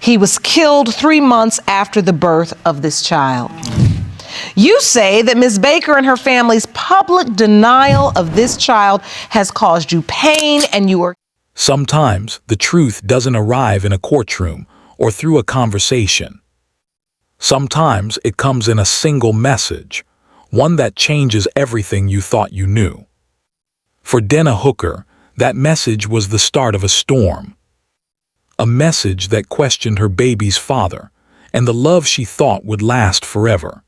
He was killed 3 months after the birth of this child. You say that Ms. Baker and her family's public denial of this child has caused you pain and you are... Sometimes the truth doesn't arrive in a courtroom or through a conversation. Sometimes it comes in a single message, one that changes everything you thought you knew. For Denna Hooker, that message was the start of a storm. A message that questioned her baby's father and the love she thought would last forever.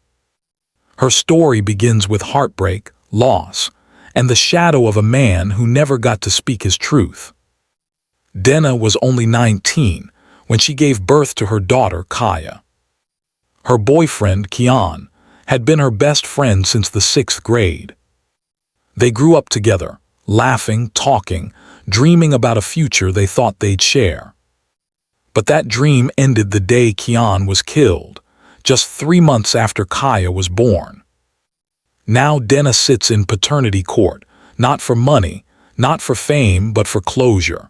Her story begins with heartbreak, loss, and the shadow of a man who never got to speak his truth. Denna was only 19 when she gave birth to her daughter, Kaya. Her boyfriend, Keon, had been her best friend since the 6th grade. They grew up together, laughing, talking, dreaming about a future they thought they'd share. But that dream ended the day Keon was killed, just 3 months after Kaya was born. Now Denna sits in paternity court, not for money, not for fame, but for closure.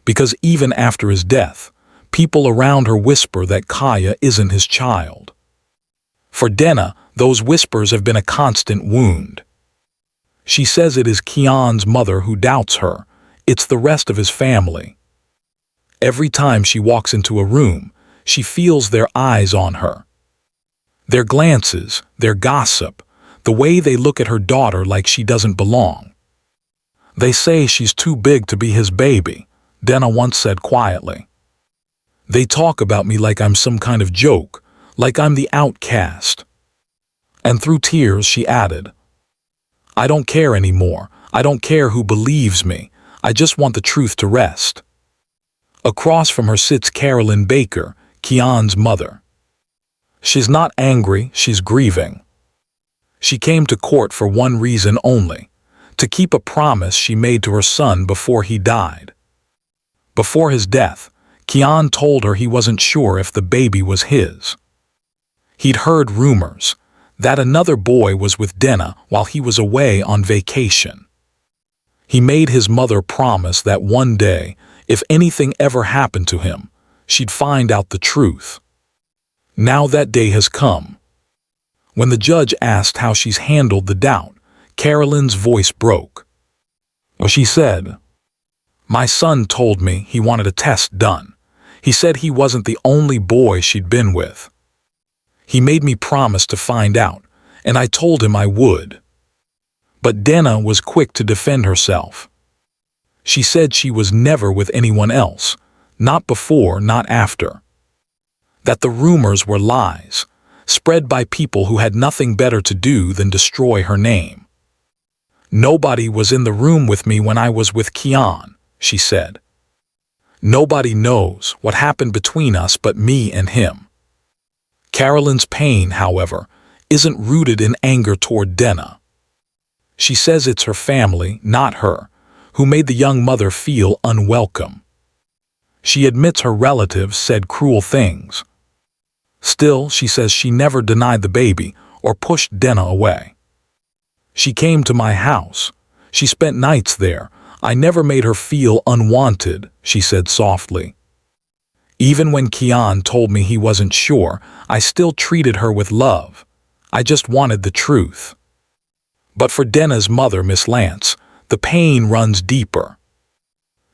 Because even after his death, people around her whisper that Kaya isn't his child. For Denna, those whispers have been a constant wound. She says it is Keon's mother who doubts her. It's the rest of his family. Every time she walks into a room, she feels their eyes on her. Their glances, their gossip, the way they look at her daughter like she doesn't belong. They say she's too big to be his baby, Denna once said quietly. They talk about me like I'm some kind of joke, like I'm the outcast. And through tears she added, I don't care anymore. I don't care who believes me. I just want the truth to rest. Across from her sits Carolyn Baker, Keon's mother. She's not angry, she's grieving. She came to court for one reason only, to keep a promise she made to her son before he died. Before his death, Keon told her he wasn't sure if the baby was his. He'd heard rumors that another boy was with Denna while he was away on vacation. He made his mother promise that one day, if anything ever happened to him, she'd find out the truth. Now that day has come. When the judge asked how she's handled the doubt, Carolyn's voice broke. She said, My son told me he wanted a test done. He said he wasn't the only boy she'd been with. He made me promise to find out, and I told him I would. But Denna was quick to defend herself. She said she was never with anyone else, not before, not after. That the rumors were lies, spread by people who had nothing better to do than destroy her name. Nobody was in the room with me when I was with Keon, she said. Nobody knows what happened between us but me and him. Carolyn's pain, however, isn't rooted in anger toward Denna. She says it's her family, not her, who made the young mother feel unwelcome. She admits her relatives said cruel things. Still, she says she never denied the baby or pushed Denna away. She came to my house. She spent nights there. I never made her feel unwanted, she said softly. Even when Keon told me he wasn't sure, I still treated her with love. I just wanted the truth. But for Denna's mother, Miss Lance, the pain runs deeper.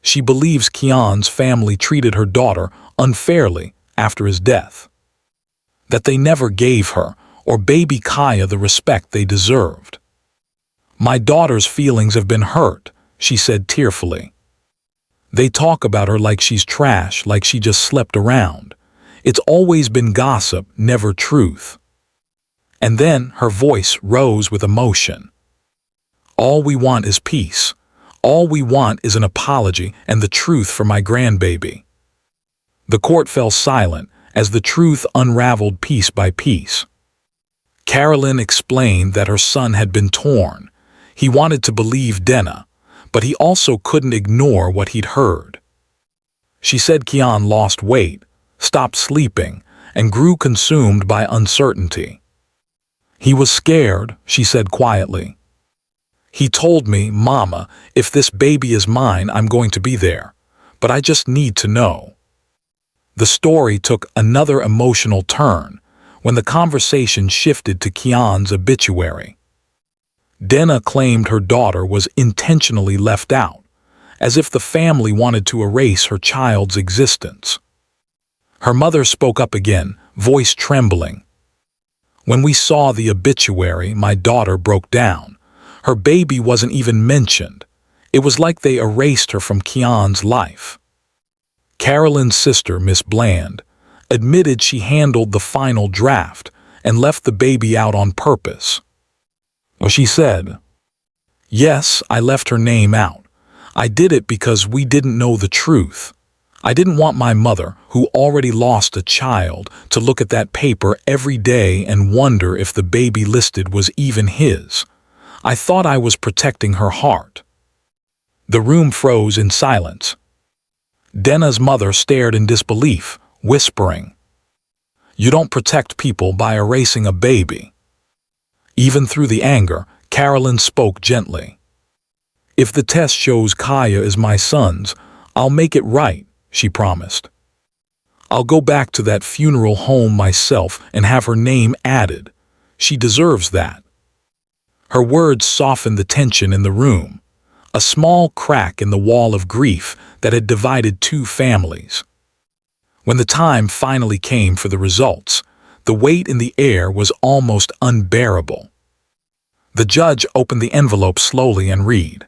She believes Keon's family treated her daughter unfairly after his death. That they never gave her or baby Kaya the respect they deserved. My daughter's feelings have been hurt, she said tearfully. They talk about her like she's trash, like she just slept around. It's always been gossip, never truth. And then her voice rose with emotion. All we want is peace. All we want is an apology and the truth for my grandbaby. The court fell silent as the truth unraveled piece by piece. Carolyn explained that her son had been torn. He wanted to believe Denna, but he also couldn't ignore what he'd heard. She said Keon lost weight, stopped sleeping, and grew consumed by uncertainty. He was scared, she said quietly. He told me, Mama, if this baby is mine, I'm going to be there, but I just need to know. The story took another emotional turn when the conversation shifted to Kian's obituary. Denna claimed her daughter was intentionally left out, as if the family wanted to erase her child's existence. Her mother spoke up again, voice trembling. When we saw the obituary, my daughter broke down. Her baby wasn't even mentioned. It was like they erased her from Kian's life. Carolyn's sister, Miss Bland, admitted she handled the final draft and left the baby out on purpose. She said, "Yes, I left her name out. I did it because we didn't know the truth. I didn't want my mother, who already lost a child, to look at that paper every day and wonder if the baby listed was even his. I thought I was protecting her heart." The room froze in silence. Denna's mother stared in disbelief, whispering, "You don't protect people by erasing a baby." Even through the anger, Carolyn spoke gently. "If the test shows Kaya is my son's, I'll make it right," she promised. "I'll go back to that funeral home myself and have her name added. She deserves that." Her words softened the tension in the room, a small crack in the wall of grief that had divided two families. When the time finally came for the results, the weight in the air was almost unbearable. The judge opened the envelope slowly and read,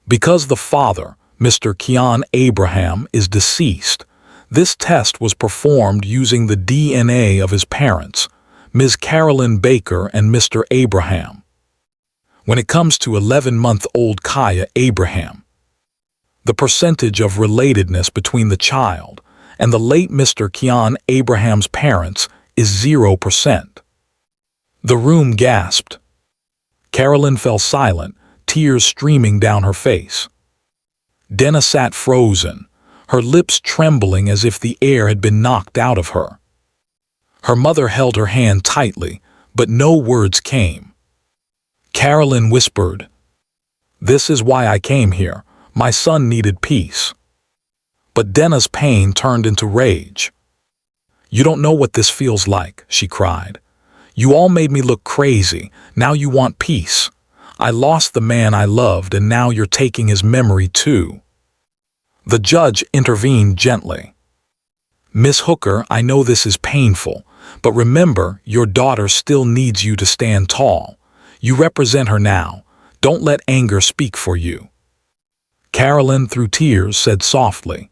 "Because the father, Mr. Kian Abraham, is deceased, this test was performed using the DNA of his parents, Ms. Carolyn Baker and Mr. Abraham. When it comes to 11-month-old Kaya Abraham, the percentage of relatedness between the child and the late Mr. Kian Abraham's parents is 0%. The room gasped. Carolyn fell silent, tears streaming down her face. Denna sat frozen, her lips trembling as if the air had been knocked out of her. Her mother held her hand tightly, but no words came. Carolyn whispered, "This is why I came here. My son needed peace." But Denna's pain turned into rage. "You don't know what this feels like," she cried. "You all made me look crazy. Now you want peace. I lost the man I loved, and now you're taking his memory too." The judge intervened gently. "Miss Hooker, I know this is painful, but remember, your daughter still needs you to stand tall. You represent her now. Don't let anger speak for you." Carolyn, through tears, said softly,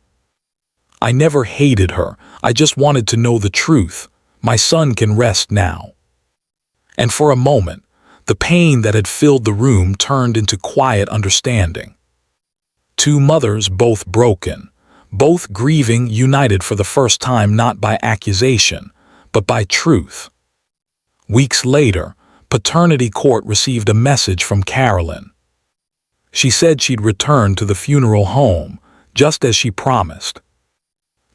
"I never hated her. I just wanted to know the truth. My son can rest now." And for a moment, the pain that had filled the room turned into quiet understanding. Two mothers, both broken, both grieving, united for the first time not by accusation, but by truth. Weeks later, Paternity Court received a message from Carolyn. She said she'd return to the funeral home, just as she promised,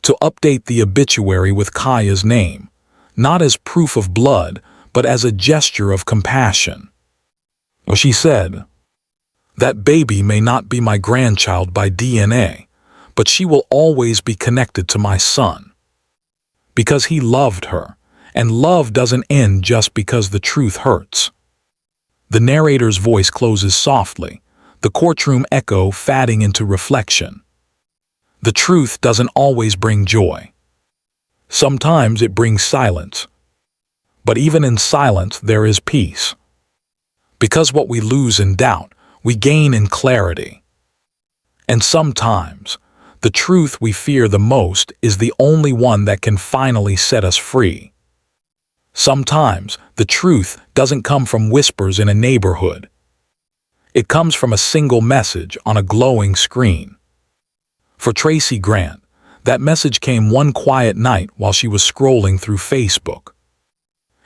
to update the obituary with Kaya's name, not as proof of blood, but as a gesture of compassion. She said, "That baby may not be my grandchild by DNA, but she will always be connected to my son. Because he loved her, and love doesn't end just because the truth hurts." The narrator's voice closes softly, the courtroom echo fading into reflection. The truth doesn't always bring joy. Sometimes it brings silence. But even in silence, there is peace. Because what we lose in doubt, we gain in clarity. And sometimes, the truth we fear the most is the only one that can finally set us free. Sometimes, the truth doesn't come from whispers in a neighborhood. It comes from a single message on a glowing screen. For Tracy Grant, that message came one quiet night while she was scrolling through Facebook.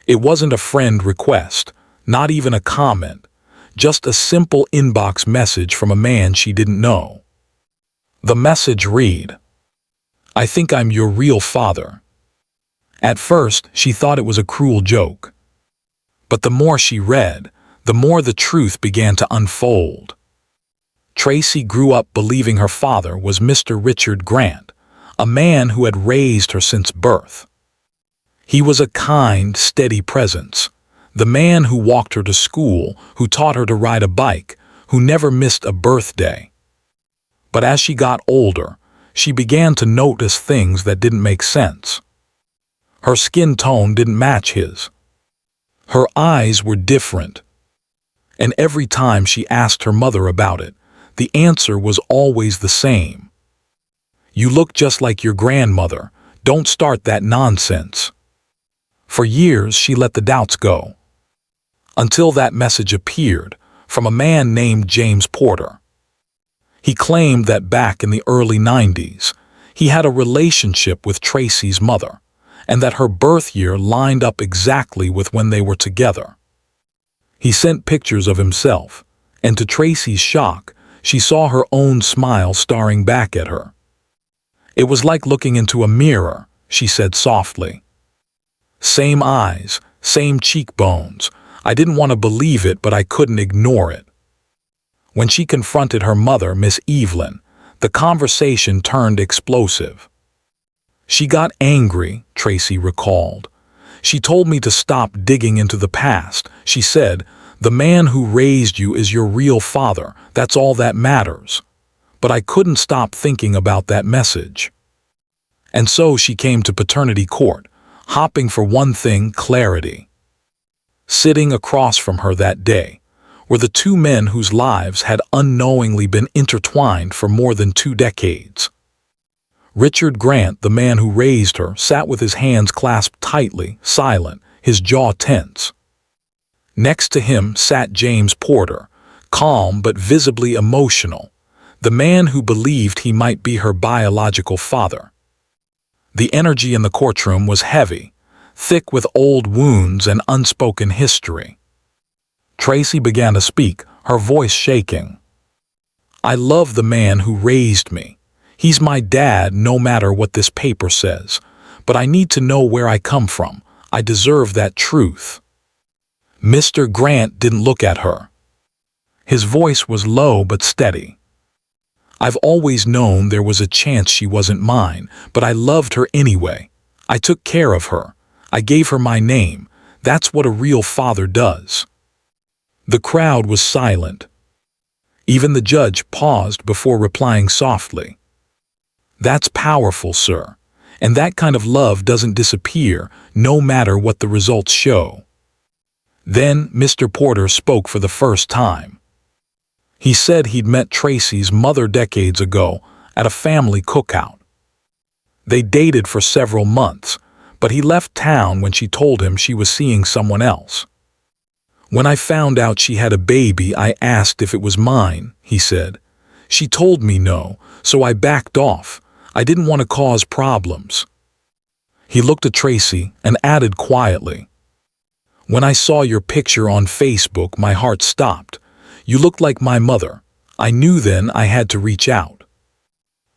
It wasn't a friend request, not even a comment, just a simple inbox message from a man she didn't know. The message read, "I think I'm your real father." At first, she thought it was a cruel joke. But the more she read, the more the truth began to unfold. Tracy grew up believing her father was Mr. Richard Grant, a man who had raised her since birth. He was a kind, steady presence, the man who walked her to school, who taught her to ride a bike, who never missed a birthday. But as she got older, she began to notice things that didn't make sense. Her skin tone didn't match his. Her eyes were different. And every time she asked her mother about it, the answer was always the same. "You look just like your grandmother. Don't start that nonsense." For years, she let the doubts go. Until that message appeared from a man named James Porter. He claimed that back in the early 90s, he had a relationship with Tracy's mother, and that her birth year lined up exactly with when they were together. He sent pictures of himself, and to Tracy's shock, she saw her own smile staring back at her. "It was like looking into a mirror," she said softly. "Same eyes, same cheekbones. I didn't want to believe it, but I couldn't ignore it." When she confronted her mother, Miss Evelyn, the conversation turned explosive. "She got angry," Tracy recalled. "She told me to stop digging into the past. She said, 'The man who raised you is your real father. That's all that matters.' But I couldn't stop thinking about that message." And so she came to paternity court, hoping for one thing: clarity. Sitting across from her that day were the two men whose lives had unknowingly been intertwined for more than 2 decades. Richard Grant, the man who raised her, sat with his hands clasped tightly, silent, his jaw tense. Next to him sat James Porter, calm but visibly emotional, the man who believed he might be her biological father. The energy in the courtroom was heavy, thick with old wounds and unspoken history. Tracy began to speak, her voice shaking. "I love the man who raised me. He's my dad no matter what this paper says. But I need to know where I come from. I deserve that truth." Mr. Grant didn't look at her. His voice was low but steady. "I've always known there was a chance she wasn't mine, but I loved her anyway. I took care of her. I gave her my name. That's what a real father does." The crowd was silent. Even the judge paused before replying softly. "That's powerful, sir. And that kind of love doesn't disappear, no matter what the results show." Then Mr. Porter spoke for the first time. He said he'd met Tracy's mother decades ago at a family cookout. They dated for several months, but he left town when she told him she was seeing someone else. "When I found out she had a baby, I asked if it was mine," he said. "She told me no, so I backed off. I didn't want to cause problems." He looked at Tracy and added quietly, "When I saw your picture on Facebook, my heart stopped. You looked like my mother. I knew then I had to reach out."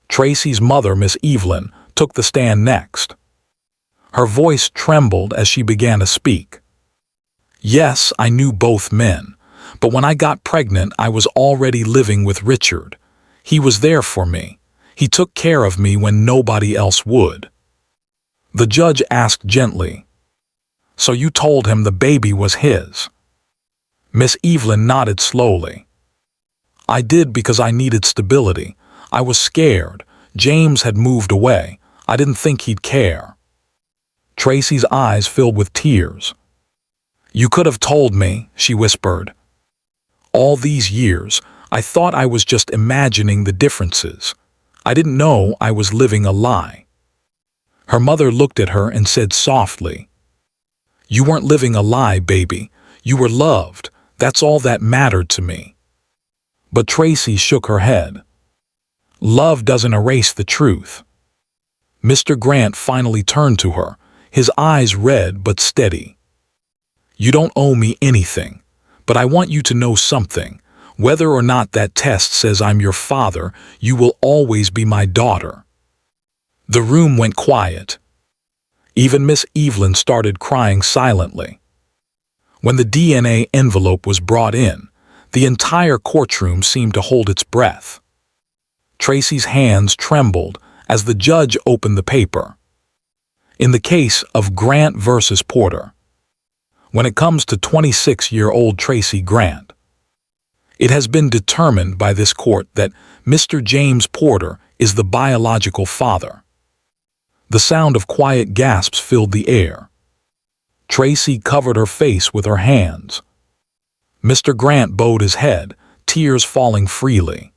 Tracy's mother, Miss Evelyn, took the stand next. Her voice trembled as she began to speak. "Yes, I knew both men, but when I got pregnant, I was already living with Richard. He was there for me. He took care of me when nobody else would." The judge asked gently, "So you told him the baby was his?" Miss Evelyn nodded slowly. "I did because I needed stability. I was scared. James had moved away. I didn't think he'd care." Tracy's eyes filled with tears. "You could have told me," she whispered. "All these years, I thought I was just imagining the differences. I didn't know I was living a lie." Her mother looked at her and said softly, "You weren't living a lie, baby. You were loved. That's all that mattered to me." But Tracy shook her head. "Love doesn't erase the truth." Mr. Grant finally turned to her, his eyes red but steady. "You don't owe me anything, but I want you to know something. Whether or not that test says I'm your father, you will always be my daughter." The room went quiet. Even Miss Evelyn started crying silently. When the DNA envelope was brought in, the entire courtroom seemed to hold its breath. Tracy's hands trembled as the judge opened the paper. In the case of Grant versus Porter, when it comes to 26-year-old Tracy Grant, it has been determined by this court that Mr. James Porter is the biological father. The sound of quiet gasps filled the air. Tracy covered her face with her hands. Mr. Grant bowed his head, tears falling freely.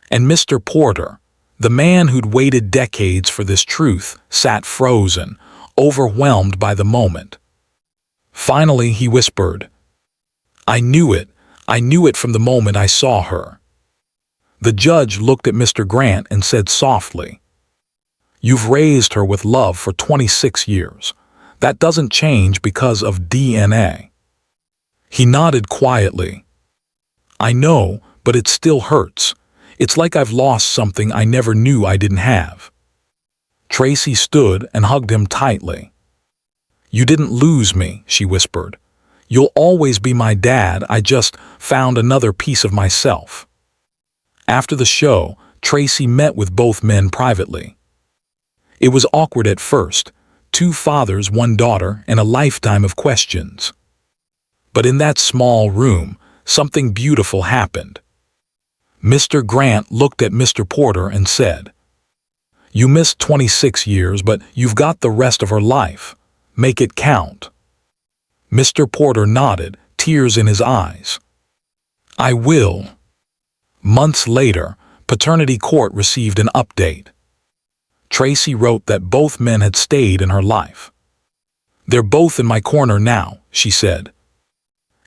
And Mr. Porter, the man who'd waited decades for this truth, sat frozen, overwhelmed by the moment. Finally, he whispered, "I knew it. I knew it from the moment I saw her." The judge looked at Mr. Grant and said softly, "You've raised her with love for 26 years. That doesn't change because of DNA." He nodded quietly. "I know, but it still hurts. It's like I've lost something I never knew I didn't have." Tracy stood and hugged him tightly. "You didn't lose me," she whispered. "You'll always be my dad. I just found another piece of myself." After the show, Tracy met with both men privately. It was awkward at first, 2 fathers, 1 daughter, and a lifetime of questions. But in that small room, something beautiful happened. Mr. Grant looked at Mr. Porter and said, "You missed 26 years, but you've got the rest of her life. Make it count." Mr. Porter nodded, tears in his eyes. "I will." Months later, Paternity Court received an update. Tracy wrote that both men had stayed in her life. "They're both in my corner now," she said.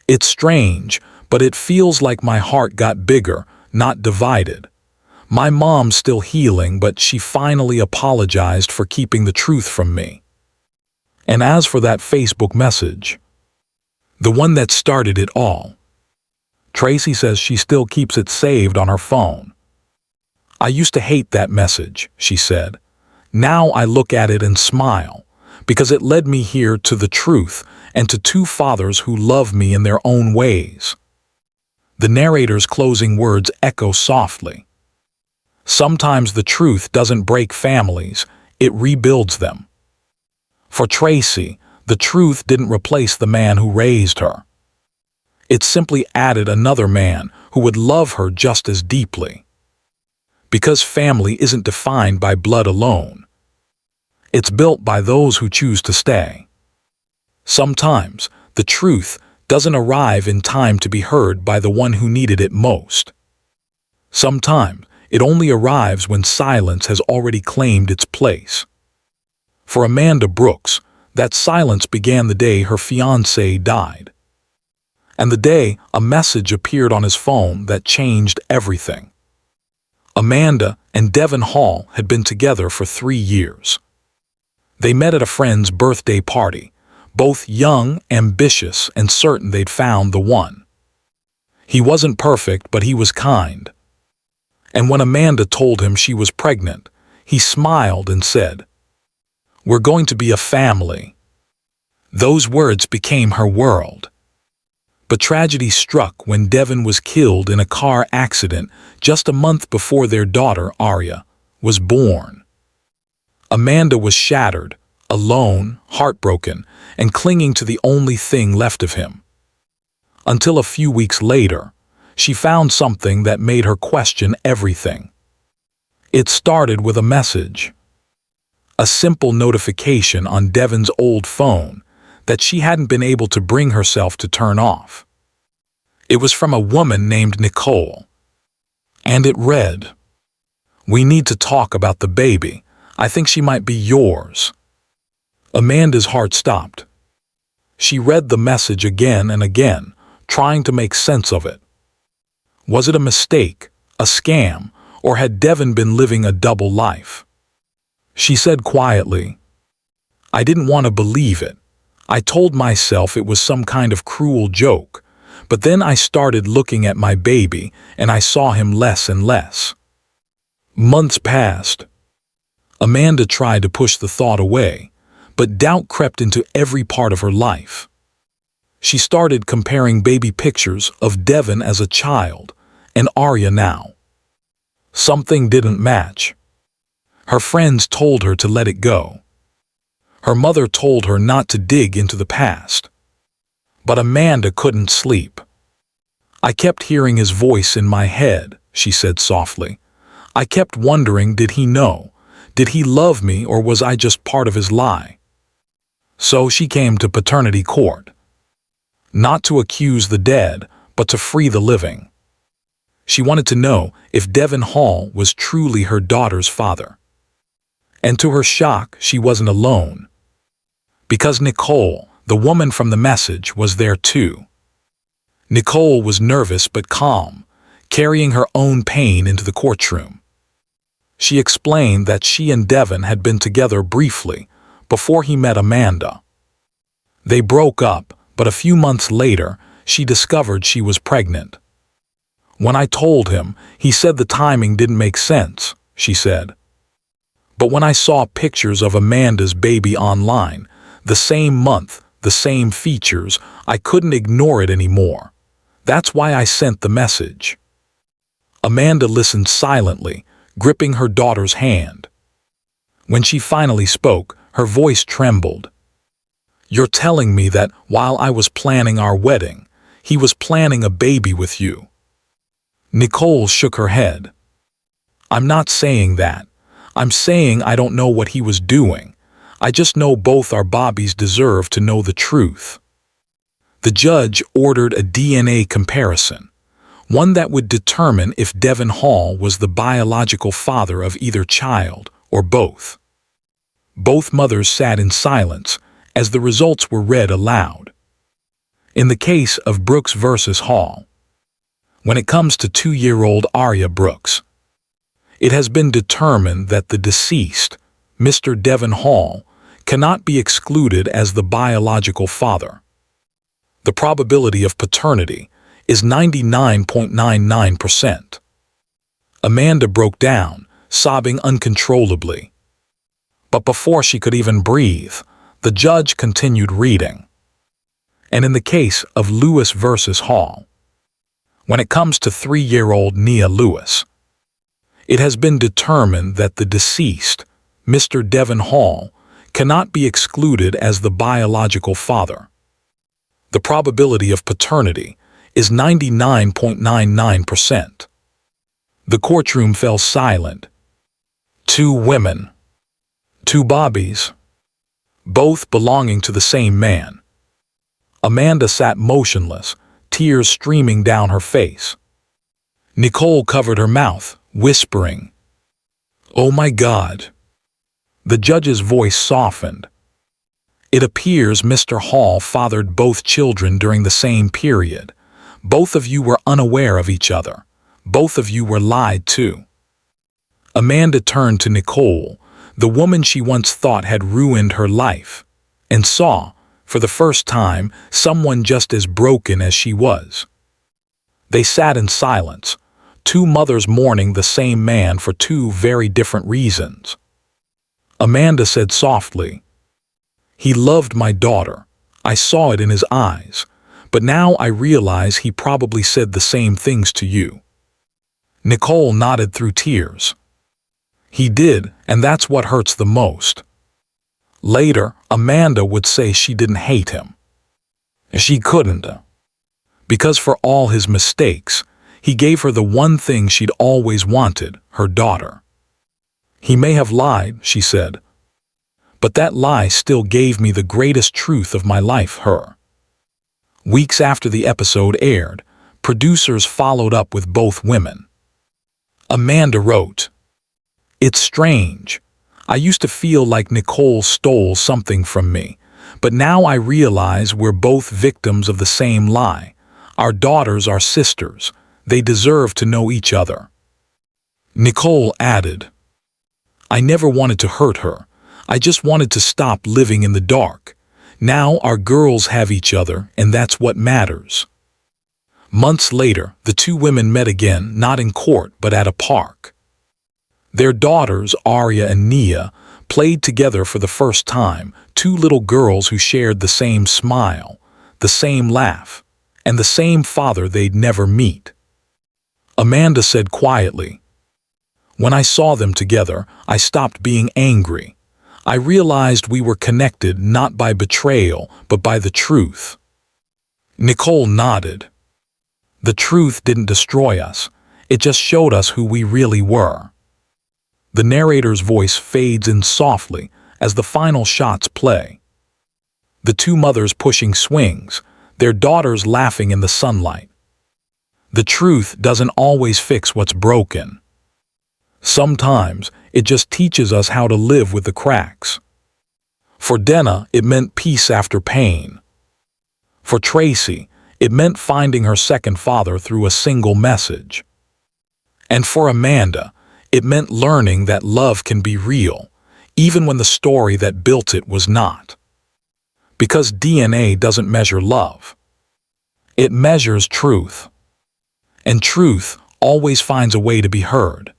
"It's strange, but it feels like my heart got bigger, not divided. My mom's still healing, but she finally apologized for keeping the truth from me." And as for that Facebook message, the one that started it all, Tracy says she still keeps it saved on her phone. "I used to hate that message," she said. "Now I look at it and smile, because it led me here to the truth and to 2 fathers who love me in their own ways." The narrator's closing words echo softly. Sometimes the truth doesn't break families, it rebuilds them. For Tracy, the truth didn't replace the man who raised her. It simply added another man who would love her just as deeply. Because family isn't defined by blood alone. It's built by those who choose to stay. Sometimes the truth doesn't arrive in time to be heard by the one who needed it most. Sometimes it only arrives when silence has already claimed its place. For Amanda Brooks, that silence began the day her fiancé died. And the day a message appeared on his phone that changed everything. Amanda and Devon Hall had been together for 3 years. They met at a friend's birthday party, both young, ambitious, and certain they'd found the one. He wasn't perfect, but he was kind. And when Amanda told him she was pregnant, he smiled and said, "We're going to be a family." Those words became her world. But tragedy struck when Devon was killed in a car accident just a month before their daughter, Aria, was born. Amanda was shattered, alone, heartbroken, and clinging to the only thing left of him. Until a few weeks later, she found something that made her question everything. It started with a message. A simple notification on Devon's old phone that she hadn't been able to bring herself to turn off. It was from a woman named Nicole. And it read, "We need to talk about the baby. I think she might be yours." Amanda's heart stopped. She read the message again and again, trying to make sense of it. Was it a mistake, a scam, or had Devon been living a double life? She said quietly, "I didn't want to believe it. I told myself it was some kind of cruel joke, but then I started looking at my baby and I saw him less and less." Months passed. Amanda tried to push the thought away, but doubt crept into every part of her life. She started comparing baby pictures of Devon as a child and Aria now. Something didn't match. Her friends told her to let it go. Her mother told her not to dig into the past. But Amanda couldn't sleep. I kept hearing his voice in my head, she said softly. I kept wondering, did he know? Did he love me, or was I just part of his lie? So she came to paternity court. Not to accuse the dead, but to free the living. She wanted to know if Devon Hall was truly her daughter's father. And to her shock, she wasn't alone. Because Nicole, the woman from the message, was there too. Nicole was nervous but calm, carrying her own pain into the courtroom. She explained that she and Devon had been together briefly before he met Amanda. They broke up, but a few months later, she discovered she was pregnant. When I told him, he said the timing didn't make sense, she said. But when I saw pictures of Amanda's baby online, the same month, the same features, I couldn't ignore it anymore. That's why I sent the message. Amanda listened silently, gripping her daughter's hand. When she finally spoke, her voice trembled. You're telling me that while I was planning our wedding, he was planning a baby with you? Nicole shook her head. I'm not saying that. I'm saying I don't know what he was doing. I just know both our Bobbies deserve to know the truth. The judge ordered a DNA comparison, one that would determine if Devon Hall was the biological father of either child or both. Both mothers sat in silence as the results were read aloud. In the case of Brooks versus Hall, when it comes to 2-year-old Aria Brooks, it has been determined that the deceased, Mr. Devon Hall, cannot be excluded as the biological father. The probability of paternity is 99.99%. Amanda broke down, sobbing uncontrollably. But before she could even breathe, the judge continued reading. And in the case of Lewis versus Hall, when it comes to 3-year-old Nia Lewis, it has been determined that the deceased, Mr. Devon Hall, cannot be excluded as the biological father. The probability of paternity is 99.99%. The courtroom fell silent. 2 women. 2 Bobbies. Both belonging to the same man. Amanda sat motionless, tears streaming down her face. Nicole covered her mouth, whispering, "Oh my God." The judge's voice softened. It appears Mr. Hall fathered both children during the same period. Both of you were unaware of each other. Both of you were lied to. Amanda turned to Nicole, the woman she once thought had ruined her life, and saw, for the first time, someone just as broken as she was. They sat in silence, 2 mothers mourning the same man for 2 very different reasons. Amanda said softly, "He loved my daughter. I saw it in his eyes. But now I realize he probably said the same things to you." Nicole nodded through tears. "He did, and that's what hurts the most." Later, Amanda would say she didn't hate him. She couldn't. Because for all his mistakes, he gave her the one thing she'd always wanted, her daughter. "He may have lied," she said, "but that lie still gave me the greatest truth of my life, her." Weeks after the episode aired, producers followed up with both women. Amanda wrote, "It's strange. I used to feel like Nicole stole something from me, but now I realize we're both victims of the same lie. Our daughters are sisters. They deserve to know each other." Nicole added, "I never wanted to hurt her. I just wanted to stop living in the dark. Now our girls have each other, and that's what matters." Months later, the 2 women met again, not in court, but at a park. Their daughters, Aria and Nia, played together for the first time, 2 little girls who shared the same smile, the same laugh, and the same father they'd never meet. Amanda said quietly, When I saw them together, I stopped being angry. I realized we were connected not by betrayal, but by the truth. Nicole nodded. The truth didn't destroy us. It just showed us who we really were. The narrator's voice fades in softly as the final shots play. The two mothers pushing swings, their daughters laughing in the sunlight. The truth doesn't always fix what's broken. Sometimes it just teaches us how to live with the cracks. For Denna, it meant peace after pain. For Tracy, it meant finding her second father through a single message. And for Amanda, it meant learning that love can be real, even when the story that built it was not. Because DNA doesn't measure love. It measures truth. And truth always finds a way to be heard.